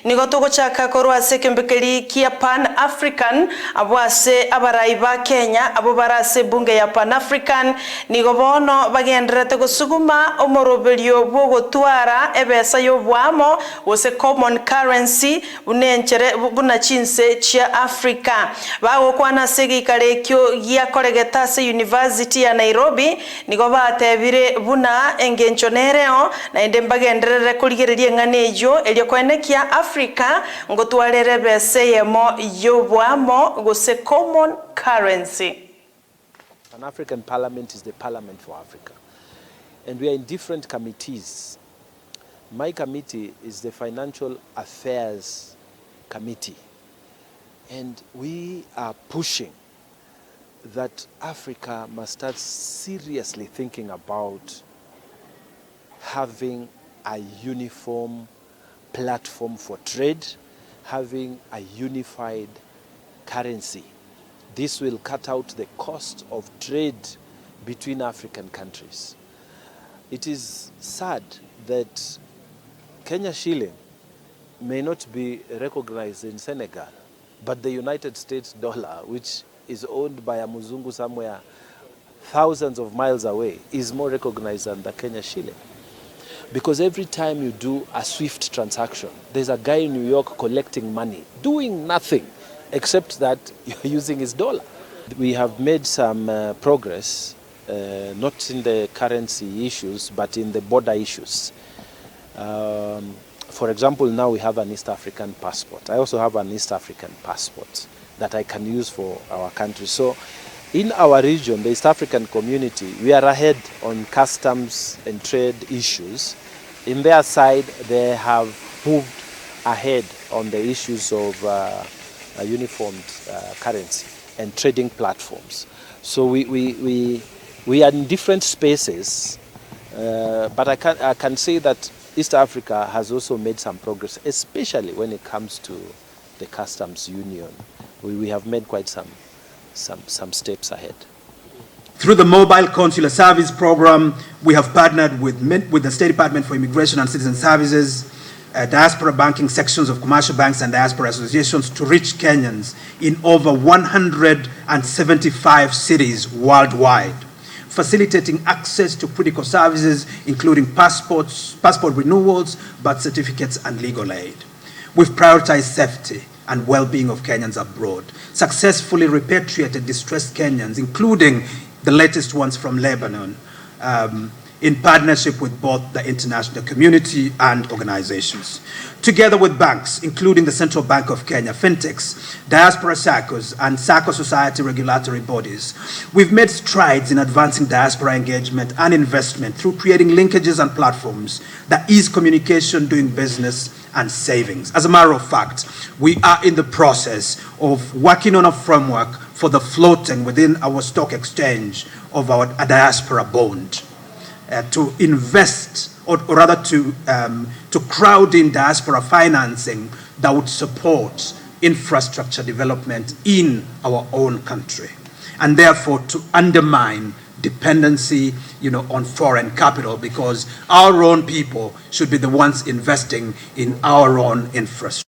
nigo tugochaka korwase kembekeri kia Pan African abwase abaraiba Kenya abo barase bunge ya Pan African nigo bono bagenderete gusuguma omoroberio bwo gutwara ebesa yo bwamo wose common currency unenchere buna chinse chia Africa bago kwana segi karekyo ya kolegeta se University ya Nairobi nigo batebire buna engenchonereo na ende bagenderere kuligererie nganejo elyo kwenekia Africa ngotwarere bese yemo yobwamo gose common currency. An African Parliament is the Parliament for Africa, and we are in different committees. My committee is the Financial Affairs Committee, and we are pushing that Africa must start seriously thinking about having a uniform platform for trade, having a unified currency. This will cut out the cost of trade between African countries. It is sad that Kenya shilling may not be recognized in Senegal, but the United States dollar, which is owned by a Muzungu somewhere thousands of miles away, is more recognized than the Kenya shilling. Because every time you do a SWIFT transaction, there's a guy in New York collecting money, doing nothing except that you're using his dollar. We have made some progress, not in the currency issues, but in the border issues. For example, now we have an East African passport. I also have an East African passport that I can use for our country. So in our region, the East African community, we are ahead on customs and trade issues. In their side, they have moved ahead on the issues of a uniformed currency and trading platforms. So we are in different spaces, but I can say that East Africa has also made some progress, especially when it comes to the customs union. We have made quite some steps ahead. Through the Mobile Consular Service Program, we have partnered with the State Department for Immigration and Citizen Services, diaspora banking sections of commercial banks and diaspora associations to reach Kenyans in over 175 cities worldwide, facilitating access to critical services including passport renewals, birth certificates and legal aid. We've prioritized safety and well-being of Kenyans abroad, successfully repatriated distressed Kenyans, including the latest ones from Lebanon, in partnership with both the international community and organizations. Together with banks, including the Central Bank of Kenya, fintechs, diaspora circles, and Circle Society regulatory bodies, we've made strides in advancing diaspora engagement and investment through creating linkages and platforms that ease communication, doing business, and savings. As a matter of fact, we are in the process of working on a framework for the floating within our stock exchange of a diaspora bond to invest, or rather to crowd in diaspora financing that would support infrastructure development in our own country, and therefore to undermine dependency, on foreign capital, because our own people should be the ones investing in our own infrastructure.